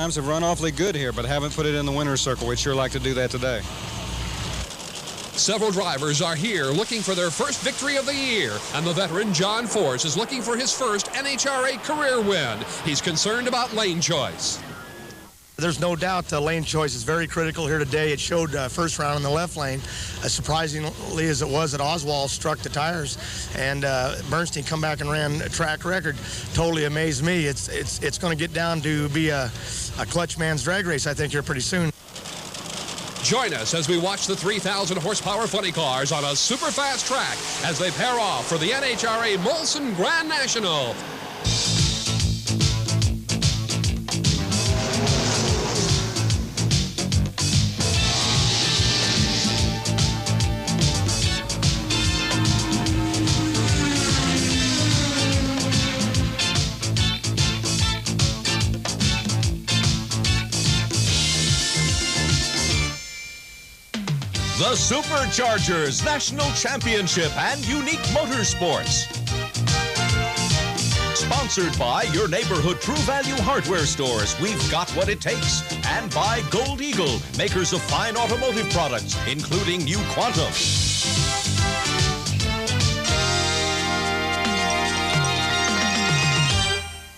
Times have run awfully good here, but haven't put it in the winner's circle. We'd sure like to do that today. Several drivers are here looking for their first victory of the year, and the veteran John Force is looking for his first NHRA career win. He's concerned about lane choice. There's no doubt lane choice is very critical here today. It showed first round in the left lane, surprisingly as it was that Oswald struck the tires, and Bernstein come back and ran a track record. Totally amazed me. It's going to get down to be a clutch man's drag race, I think, here pretty soon. Join us as we watch the 3,000 horsepower funny cars on a super fast track as they pair off for the NHRA Molson Grandnational. The Superchargers National Championship and Unique Motorsports. Sponsored by your neighborhood True Value hardware stores. We've got what it takes. And by Gold Eagle, makers of fine automotive products, including new Quantum.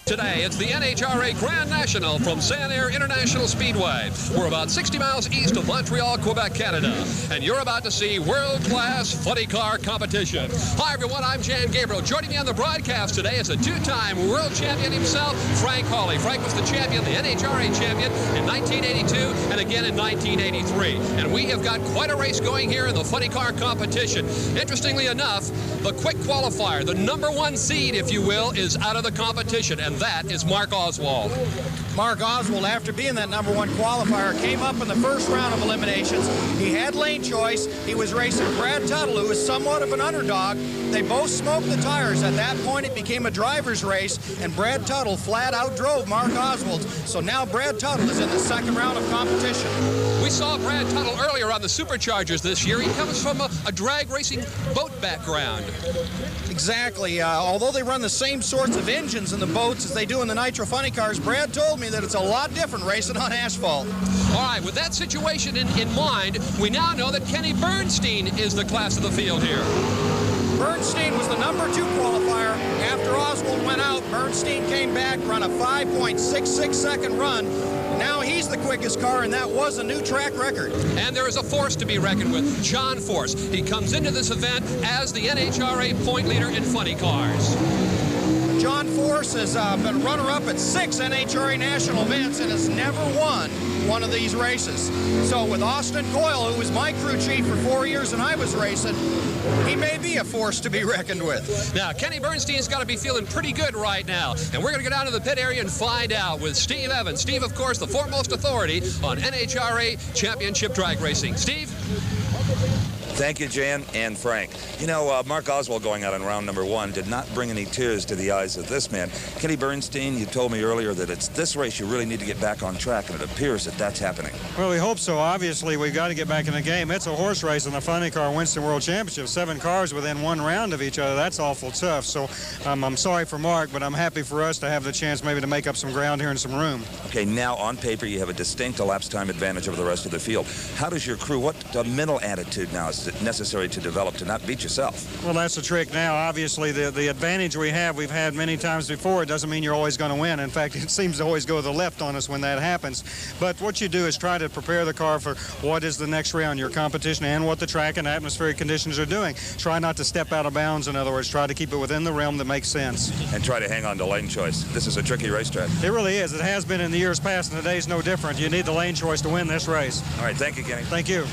Today, it's the NHRA Grandnational from Semifinal International Speedway. We're about 60 miles east of Montreal, Quebec, Canada. And you're about to see world-class funny car competition. Hi, everyone. I'm Jan Gabriel. Joining me on the broadcast today is a two-time world champion himself, Frank Hawley. Frank was the champion, the NHRA champion, in 1982 and again in 1983. And we have got quite a race going here in the funny car competition. Interestingly enough, the quick qualifier, the #1 seed, if you will, is out of the competition. And that is Mark Oswald. Mark Oswald, after being that #1 qualifier, came up in the first round of eliminations. He had lane choice. He was racing Brad Tuttle, who is somewhat of an underdog. They both smoked the tires. At that point, it became a driver's race, and Brad Tuttle flat out drove Mark Oswald. So now Brad Tuttle is in the second round of competition. We saw Brad Tuttle earlier on the Superchargers this year. He comes from a drag racing boat background. Exactly. Although they run the same sorts of engines in the boats as they do in the Nitro Funny Cars, Brad told me that it's a lot different racing on asphalt. All right, with that situation in mind, we now know that Kenny Bernstein is the class of the field here. Bernstein was the #2 qualifier. After Oswald went out, Bernstein came back, run a 5.66 second run. Now he's the quickest car, and that was a new track record. And there is a force to be reckoned with, John Force. He comes into this event as the NHRA point leader in funny cars. John Force has been runner-up at 6 NHRA national events and has never won one of these races. So with Austin Coyle, who was my crew chief for 4 years and I was racing, he may be a force to be reckoned with. Now, Kenny Bernstein's got to be feeling pretty good right now. And we're going to go down to the pit area and find out with Steve Evans. Steve, of course, the foremost authority on NHRA championship drag racing. Steve? Thank you, Jan and Frank. You know, Mark Oswald going out on round #1 did not bring any tears to the eyes of this man. Kenny Bernstein, you told me earlier that it's this race you really need to get back on track, and it appears that that's happening. Well, we hope so. Obviously, we've got to get back in the game. It's a horse race in the Funny Car Winston World Championship. 7 cars within 1 round of each other. That's awful tough. So I'm sorry for Mark, but I'm happy for us to have the chance maybe to make up some ground here and some room. Okay, now on paper you have a distinct elapsed time advantage over the rest of the field. How does your crew, what mental attitude now is it necessary to develop to not beat yourself? Well, that's the trick now. Obviously, the advantage we've had many times before. It doesn't mean you're always going to win. In fact, it seems to always go to the left on us when that happens. But what you do is try to prepare the car for what is the next round, your competition, and what the track and atmospheric conditions are doing. Try not to step out of bounds. In other words, try to keep it within the realm that makes sense. And try to hang on to lane choice. This is a tricky racetrack. It really is. It has been in the years past, and today's no different. You need the lane choice to win this race. All right, thank you, Kenny. Thank you.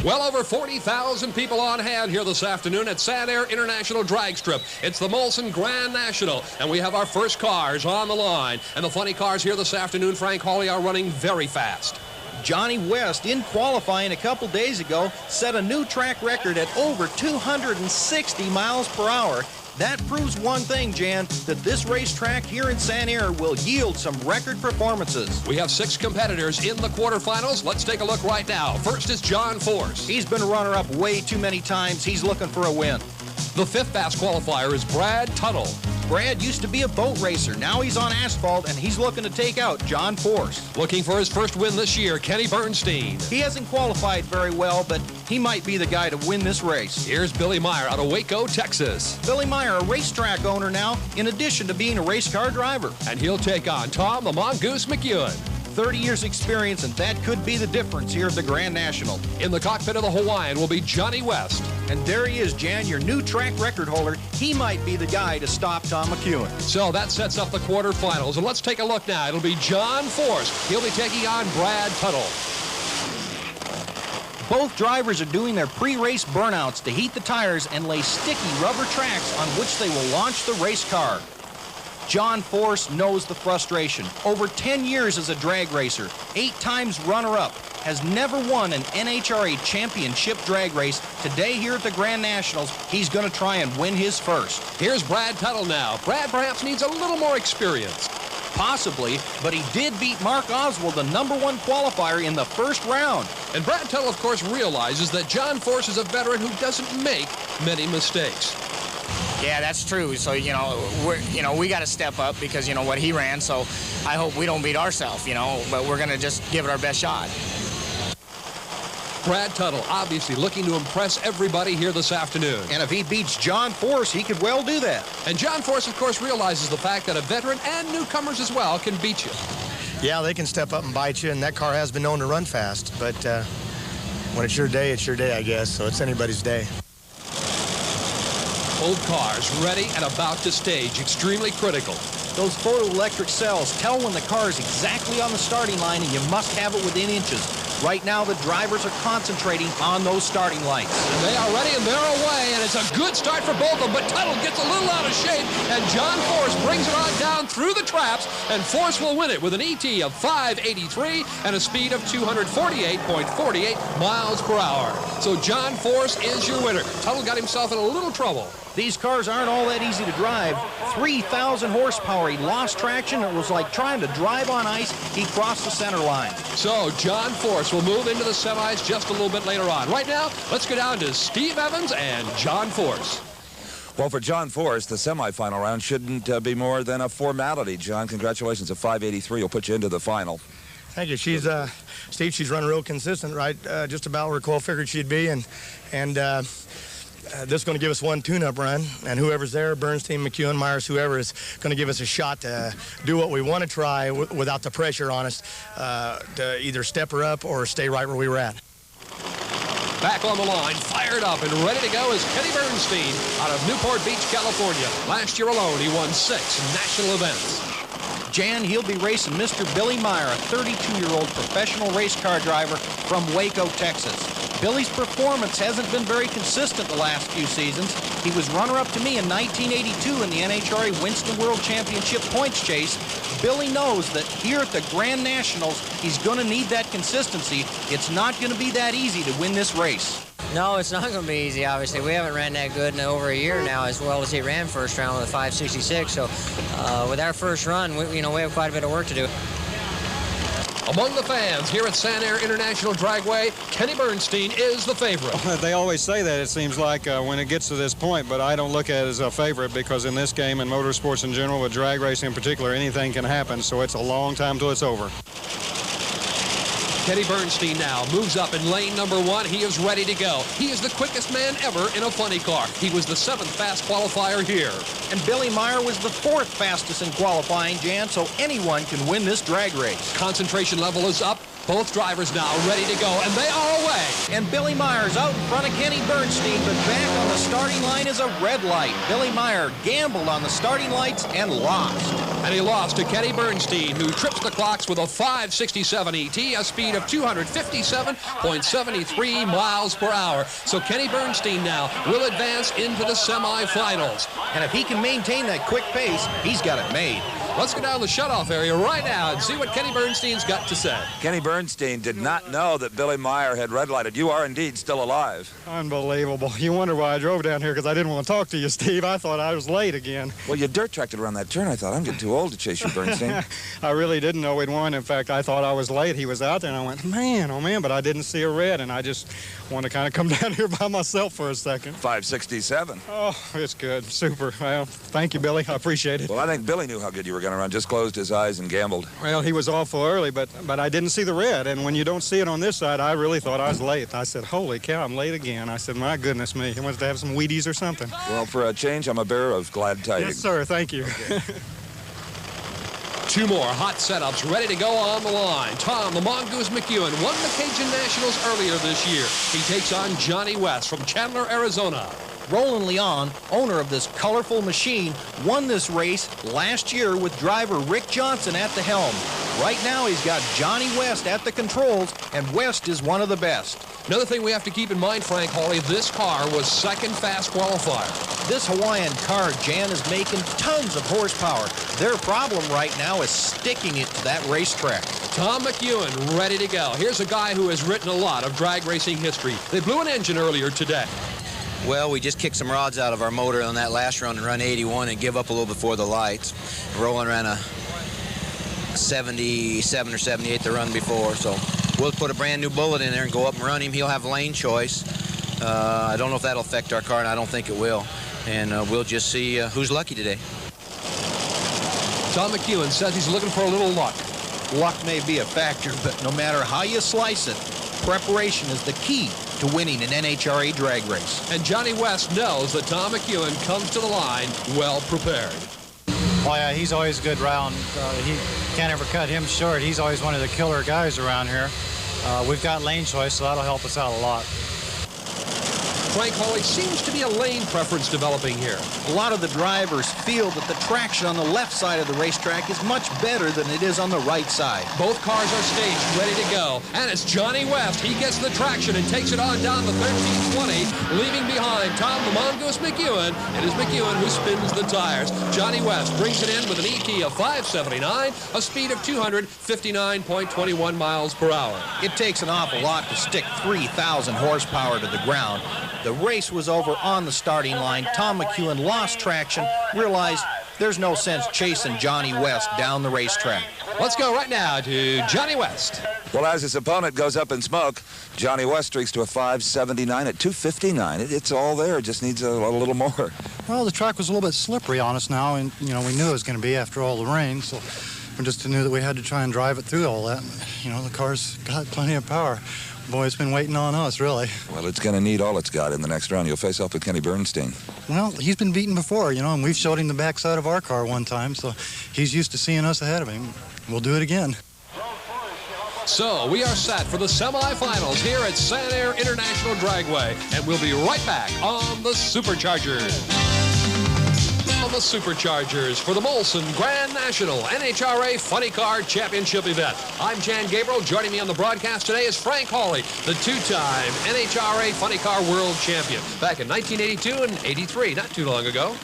Well over 40,000 people on hand here this afternoon at Semifinal International Drag Strip. It's the Molson Grandnational, and we have our first cars on the line. And the funny cars here this afternoon, Frank Hawley, are running very fast. Johnny West, in qualifying a couple days ago, set a new track record at over 260 miles per hour. That proves one thing, Jan, that this racetrack here in Semifinal will yield some record performances. We have 6 competitors in the quarterfinals. Let's take a look right now. First is John Force. He's been runner-up way too many times. He's looking for a win. The 5th fast qualifier is Brad Tuttle. Brad used to be a boat racer. Now he's on asphalt, and he's looking to take out John Force. Looking for his first win this year, Kenny Bernstein. He hasn't qualified very well, but he might be the guy to win this race. Here's Billy Meyer out of Waco, Texas. Billy Meyer, a racetrack owner now, in addition to being a race car driver. And he'll take on Tom the Mongoose McEwen. 30 years experience, and that could be the difference here at the Grand National. In the cockpit of the Hawaiian will be Johnny West. And there he is, Jan, your new track record holder. He might be the guy to stop Tom McEwen. So that sets up the quarterfinals. And let's take a look now. It'll be John Force. He'll be taking on Brad Tuttle. Both drivers are doing their pre-race burnouts to heat the tires and lay sticky rubber tracks on which they will launch the race car. John Force knows the frustration. Over 10 years as a drag racer, 8 times runner-up, has never won an NHRA championship drag race. Today here at the Grand Nationals, he's going to try and win his first. Here's Brad Tuttle now. Brad perhaps needs a little more experience. Possibly, but he did beat Mark Oswald, the #1 qualifier, in the first round. And Brad Tuttle, of course, realizes that John Force is a veteran who doesn't make many mistakes. Yeah, that's true. So, we got to step up because, what he ran. So I hope we don't beat ourselves, but we're going to just give it our best shot. Brad Tuttle obviously looking to impress everybody here this afternoon. And if he beats John Force, he could well do that. And John Force, of course, realizes the fact that a veteran and newcomers as well can beat you. Yeah, they can step up and bite you, and that car has been known to run fast. But when it's your day, I guess. So it's anybody's day. Both cars ready and about to stage. Extremely critical. Those photoelectric cells tell when the car is exactly on the starting line, and you must have it within inches. Right now, the drivers are concentrating on those starting lights. And they are ready, and they're away, and it's a good start for both of them, but Tuttle gets a little out of shape, and John Force brings it on down through the traps, and Force will win it with an ET of 583 and a speed of 248.48 miles per hour. So John Force is your winner. Tuttle got himself in a little trouble. These cars aren't all that easy to drive. 3,000 horsepower. He lost traction. It was like trying to drive on ice. He crossed the center line. So John Force will move into the semis just a little bit later on. Right now, let's go down to Steve Evans and John Force. Well, for John Force, the semifinal round shouldn't be more than a formality. John, congratulations. A 583 will put you into the final. Thank you. She's Steve. She's run real consistent, right? Just about where Cole figured she'd be, and this is going to give us one tune-up run, and whoever's there, Bernstein, McEwen, Myers, whoever, is going to give us a shot to do what we want to try without the pressure on us to either step her up or stay right where we were at. Back on the line, fired up and ready to go is Kenny Bernstein out of Newport Beach, California. Last year alone, he won 6 national events. Jan, he'll be racing Mr. Billy Meyer, a 32-year-old professional race car driver from Waco, Texas. Billy's performance hasn't been very consistent the last few seasons. He was runner-up to me in 1982 in the NHRA Winston World Championship points chase. Billy knows that here at the Grand Nationals, he's going to need that consistency. It's not going to be that easy to win this race. No, it's not going to be easy, obviously. We haven't ran that good in over a year now, as well as he ran first round with a 566. So with our first run, we have quite a bit of work to do. Among the fans here at Sanair International Dragway, Kenny Bernstein is the favorite. They always say that, it seems like, when it gets to this point, but I don't look at it as a favorite because in this game and motorsports in general, with drag racing in particular, anything can happen, so it's a long time till it's over. Kenny Bernstein now moves up in lane number 1. He is ready to go. He is the quickest man ever in a funny car. He was the 7th fast qualifier here. And Billy Meyer was the 4th fastest in qualifying, Jan, so anyone can win this drag race. Concentration level is up. Both drivers now ready to go, and they are away. And Billy Meyer's out in front of Kenny Bernstein, but back on the starting line is a red light. Billy Meyer gambled on the starting lights and lost. And he lost to Kenny Bernstein, who trips the clocks with a 567 ET, a speed of 257.73 miles per hour. So Kenny Bernstein now will advance into the semifinals. And if he can maintain that quick pace, he's got it made. Let's go down the shutoff area right now and see what Kenny Bernstein's got to say. Kenny Bernstein did not know that Billy Meyer had red lighted. You are indeed still alive. Unbelievable. You wonder why I drove down here, because I didn't want to talk to you, Steve. I thought I was late again. Well, you dirt tracked it around that turn. I thought, I'm getting too old to chase you, Bernstein. I really didn't know we'd won. In fact, I thought I was late. He was out there, and I went, man, oh man, but I didn't see a red, and I just wanted to kind of come down here by myself for a second. 567. Oh, it's good. Super. Well, thank you, Billy. I appreciate it. Well, I think Billy knew how good you were going to run. Just closed his eyes and gambled. Well, he was awful early, but I didn't see the red, and when you don't see it on this side, I really thought I was late. I said, holy cow, I'm late again. I said, my goodness me. He wants to have some Wheaties or something. Well, for a change, I'm a bearer of glad tidings. Yes, sir. Thank you. Okay. Two more hot setups ready to go on the line. Tom the Mongoose McEwen won the Cajun Nationals earlier this year. He takes on Johnny West from Chandler, Arizona. Roland Leon, owner of this colorful machine, won this race last year with driver Rick Johnson at the helm. Right now he's got Johnny West at the controls, and West is one of the best. Another thing we have to keep in mind, Frank Hawley, this car was second fast qualifier. This Hawaiian car, Jan, is making tons of horsepower. Their problem right now is sticking it to that racetrack. Tom McEwen ready to go. Here's a guy who has written a lot of drag racing history. They blew an engine earlier today. Well, we just kicked some rods out of our motor on that last run and run 81 and give up a little before the lights. Roland ran a 77 or 78 the run before, so we'll put a brand new bullet in there and go up and run him. He'll have lane choice. I don't know if that'll affect our car, and I don't think it will. And we'll just see who's lucky today. Tom McEwen says he's looking for a little luck. Luck may be a factor, but no matter how you slice it, preparation is the key to winning an NHRA drag race. And Johnny West knows that Tom McEwen comes to the line well prepared. Oh yeah, he's always a good round. He can't ever cut him short. He's always one of the killer guys around here. We've got lane choice, so that'll help us out a lot. Frank Hawley, seems to be a lane preference developing here. A lot of the drivers feel that the traction on the left side of the racetrack is much better than it is on the right side. Both cars are staged, ready to go. And it's Johnny West. He gets the traction and takes it on down the 1320, leaving behind Tom the Mongoose McEwen. It is McEwen who spins the tires. Johnny West brings it in with an ET of 579, a speed of 259.21 miles per hour. It takes an awful lot to stick 3,000 horsepower to the ground. The race was over on the starting line. Tom McEwen lost traction, realized there's no sense chasing Johnny West down the racetrack. Let's go right now to Johnny West. Well, as his opponent goes up in smoke, Johnny West streaks to a 579 at 259. It's all there. It just needs a little more. Well, the track was a little bit slippery on us now, and, you know, we knew it was going to be after all the rain, so we just knew that we had to try and drive it through all that. You know, the car's got plenty of power. Boy, it's been waiting on us, really. Well, it's going to need all it's got in the next round. You'll face off with Kenny Bernstein. Well, he's been beaten before, you know, and we've showed him the backside of our car one time, so he's used to seeing us ahead of him. We'll do it again. So we are set for the semifinals here at Sanair International Dragway, and we'll be right back on the Superchargers. On the Superchargers for the Molson Grandnational NHRA Funny Car Championship event. I'm Jan Gabriel. Joining me on the broadcast today is Frank Hawley, the two-time NHRA Funny Car World Champion back in 1982 and 83, not too long ago.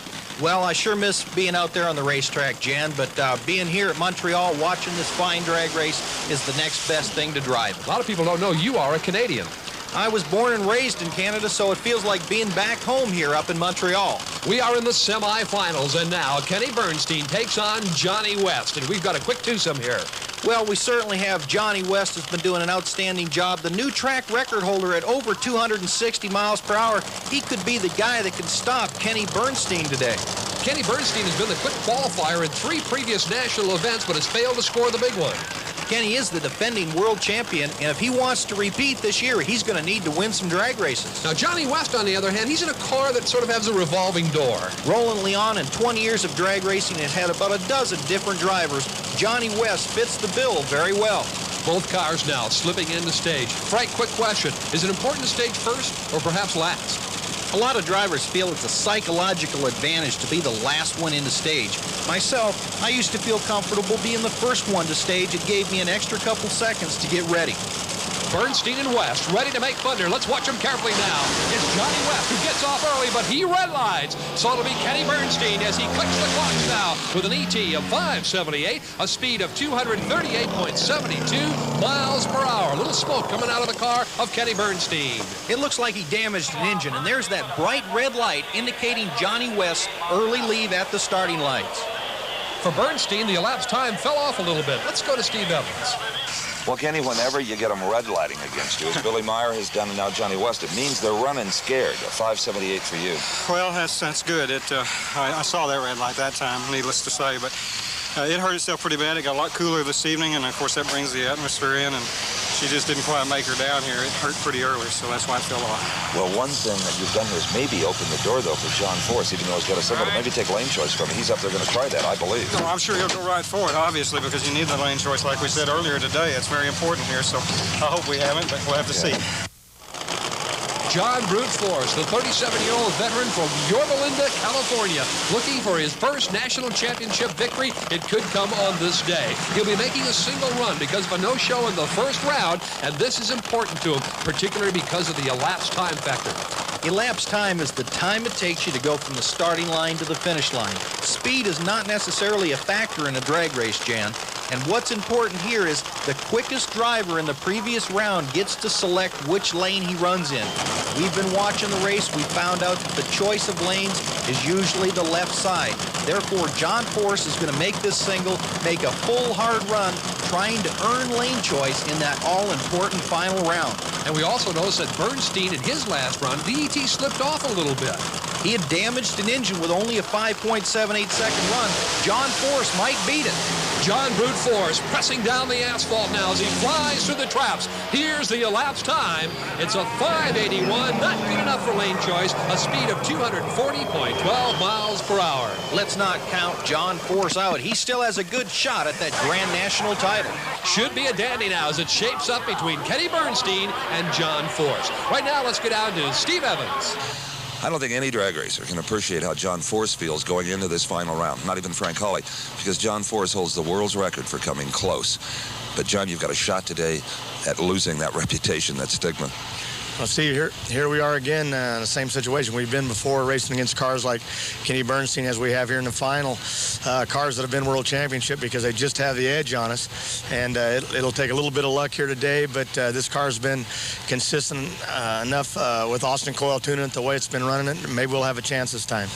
Well, I sure miss being out there on the racetrack, Jan, but being here at Montreal watching this fine drag race is the next best thing to driving. A lot of people don't know you are a Canadian. I was born and raised in Canada, so it feels like being back home here up in Montreal. We are in the semifinals, and now Kenny Bernstein takes on Johnny West, and we've got a quick twosome here. Well, we certainly have Johnny West has been doing an outstanding job. The new track record holder at over 260 miles per hour. He could be the guy that can stop Kenny Bernstein today. Kenny Bernstein has been the quick qualifier in 3 previous national events, but has failed to score the big one. Kenny is the defending world champion, and if he wants to repeat this year, he's going to need to win some drag races. Now, Johnny West, on the other hand, he's in a car that sort of has a revolving door. Roland Leon, in 20 years of drag racing, has had about a dozen different drivers. Johnny West fits the bill very well. Both cars now slipping into stage. Frank, quick question. Is it important to stage first or perhaps last? A lot of drivers feel it's a psychological advantage to be the last one into stage. Myself, I used to feel comfortable being the first one to stage. It gave me an extra couple seconds to get ready. Bernstein and West ready to make thunder. Let's watch them carefully now. It's Johnny West who gets off early, but he redlines. So it'll be Kenny Bernstein as he clicks the clocks now with an ET of 578, a speed of 238.72 miles per hour. A little smoke coming out of the car of Kenny Bernstein. It looks like he damaged an engine, and there's that bright red light indicating Johnny West's early leave at the starting lights. For Bernstein, the elapsed time fell off a little bit. Let's go to Steve Evans. Well, Kenny, whenever you get them red lighting against you, as Billy Meyer has done and now Johnny West, it means they're running scared. A 578 for you. Well, that's good. I saw that red light that time, needless to say, but it hurt itself pretty bad. It got a lot cooler this evening, and of course that brings the atmosphere in, and she just didn't quite make her down here. It hurt pretty early, so that's why it fell off. Well, one thing that you've done is maybe open the door, though, for John Force, even though he's got a single, maybe take lane choice from him. He's up there going to try that, I believe. No, I'm sure he'll go right for it, obviously, because you need the lane choice, like we said earlier today. It's very important here, so I hope we haven't, but we'll have to see. John Brute Force, the 37-year-old veteran from Yorba Linda, California, looking for his first national championship victory. It could come on this day. He'll be making a single run because of a no-show in the first round, and this is important to him, particularly because of the elapsed time factor. Elapsed time is the time it takes you to go from the starting line to the finish line. Speed is not necessarily a factor in a drag race, Jan. And what's important here is the quickest driver in the previous round gets to select which lane he runs in. We've been watching the race. We found out that the choice of lanes is usually the left side. Therefore, John Force is going to make this single, make a full hard run, trying to earn lane choice in that all-important final round. And we also noticed that Bernstein in his last run, the ET slipped off a little bit. He had damaged an engine with only a 5.78-second run. John Force might beat it. John Brute Force pressing down the asphalt now as he flies through the traps. Here's the elapsed time. It's a 581, not good enough for lane choice, a speed of 240.12 miles per hour. Let's not count John Force out. He still has a good shot at that Grand National title. Should be a dandy now as it shapes up between Kenny Bernstein and John Force. Right now, let's go down to Steve Evans. I don't think any drag racer can appreciate how John Force feels going into this final round, not even Frank Hawley, because John Force holds the world's record for coming close. But, John, you've got a shot today at losing that reputation, that stigma. Well, see, here we are again in the same situation. We've been before racing against cars like Kenny Bernstein, as we have here in the final, cars that have been world championship because they just have the edge on us. And it'll take a little bit of luck here today, but this car's been consistent enough with Austin Coil tuning it the way it's been running it. Maybe we'll have a chance this time.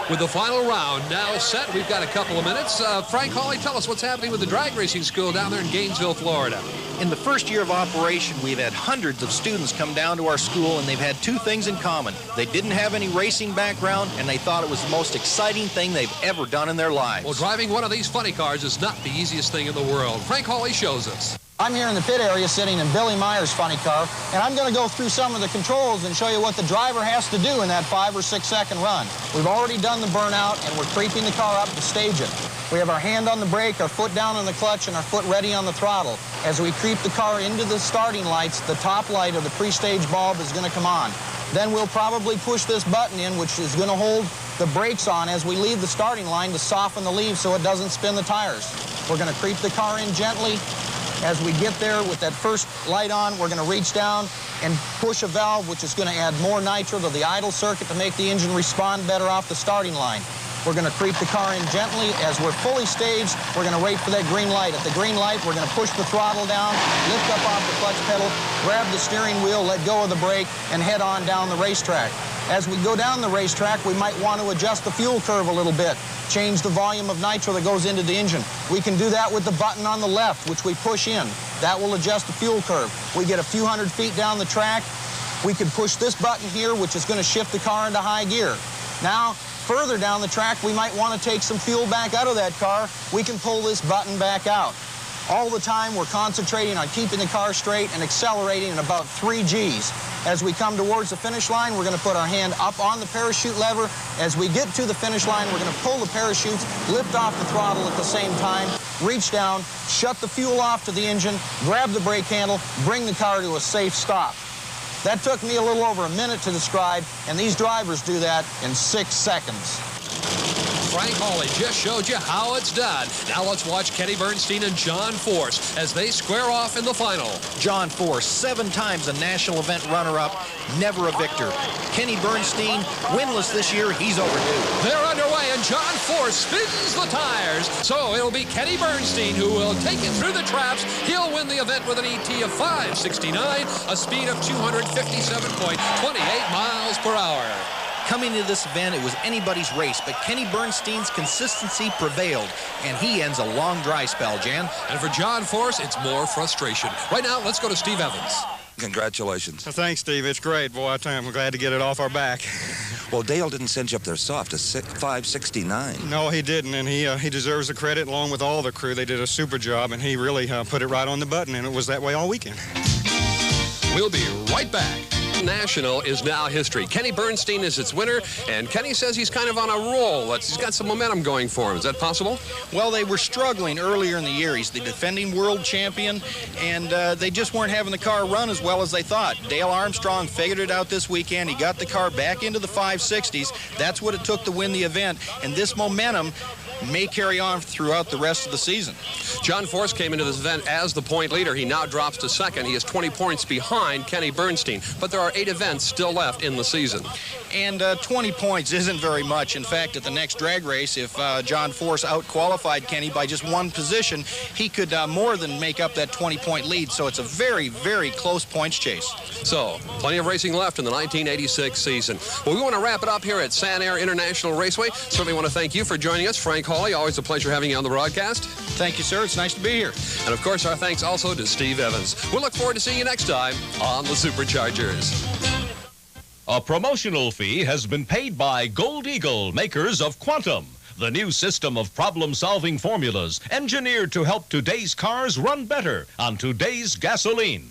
With the final round now set, we've got a couple of minutes. Frank Hawley, tell us what's happening with the drag racing school down there in Gainesville, Florida. In the first year of operation, we've had hundreds of students come down to our school, and they've had two things in common. They didn't have any racing background, and they thought it was the most exciting thing they've ever done in their lives. Well, driving one of these funny cars is not the easiest thing in the world. Frank Hawley shows us. I'm here in the pit area sitting in Billy Meyer's funny car, and I'm going to go through some of the controls and show you what the driver has to do in that 5 or 6 second run. We've already done the burnout, and we're creeping the car up to stage it. We have our hand on the brake, our foot down on the clutch, and our foot ready on the throttle. As we creep the car into the starting lights, the top light of the pre-stage bulb is going to come on. Then we'll probably push this button in, which is going to hold the brakes on as we leave the starting line to soften the leaves so it doesn't spin the tires. We're going to creep the car in gently. As we get there with that first light on, we're going to reach down and push a valve, which is going to add more nitro to the idle circuit to make the engine respond better off the starting line. We're going to creep the car in gently. As we're fully staged, we're going to wait for that green light. At the green light, we're going to push the throttle down, lift up off the clutch pedal, grab the steering wheel, let go of the brake, and head on down the racetrack. As we go down the racetrack, we might want to adjust the fuel curve a little bit, change the volume of nitro that goes into the engine. We can do that with the button on the left, which we push in. That will adjust the fuel curve. We get a few hundred feet down the track. We can push this button here, which is going to shift the car into high gear. Now, further down the track, we might want to take some fuel back out of that car. We can pull this button back out. All the time, we're concentrating on keeping the car straight and accelerating in about 3 Gs. As we come towards the finish line, we're going to put our hand up on the parachute lever. As we get to the finish line, we're going to pull the parachutes, lift off the throttle at the same time, reach down, shut the fuel off to the engine, grab the brake handle, bring the car to a safe stop. That took me a little over a minute to describe, and these drivers do that in 6 seconds. Frank Hawley just showed you how it's done. Now let's watch Kenny Bernstein and John Force as they square off in the final. John Force, 7 times a national event runner-up, never a victor. Kenny Bernstein, winless this year, he's overdue. They're underway, and John Force spins the tires. So it'll be Kenny Bernstein who will take it through the traps. He'll win the event with an ET of 5.69, a speed of 257.28 miles per hour. Coming into this event, it was anybody's race, but Kenny Bernstein's consistency prevailed, and he ends a long dry spell, Jan. And for John Force, it's more frustration. Right now, let's go to Steve Evans. Congratulations. Well, thanks, Steve. It's great. Boy, I tell you, I'm glad to get it off our back. Well, Dale didn't cinch up their soft, a 5.69. No, he didn't, and he deserves the credit along with all the crew. They did a super job, and he really put it right on the button, and it was that way all weekend. We'll be right back. National is now history. Kenny Bernstein is its winner, and Kenny says he's kind of on a roll. He's got some momentum going for him. Is that possible? Well, they were struggling earlier in the year. He's the defending world champion, and they just weren't having the car run as well as they thought. Dale Armstrong figured it out this weekend. He got the car back into the 560s. That's what it took to win the event, and this momentum may carry on throughout the rest of the season. John Force came into this event as the point leader. He now drops to second. He is 20 points behind Kenny Bernstein, but there are 8 events still left in the season. And 20 points isn't very much. In fact, at the next drag race, if John Force out-qualified Kenny by just 1 position, he could more than make up that 20-point lead. So it's a very, very close points chase. So, plenty of racing left in the 1986 season. Well, we want to wrap it up here at Sanair International Raceway. Certainly want to thank you for joining us, Frank Hawley. Always a pleasure having you on the broadcast. Thank you, sir. It's nice to be here. And, of course, our thanks also to Steve Evans. We'll look forward to seeing you next time on the Superchargers. A promotional fee has been paid by Gold Eagle, makers of Quantum, the new system of problem-solving formulas engineered to help today's cars run better on today's gasoline.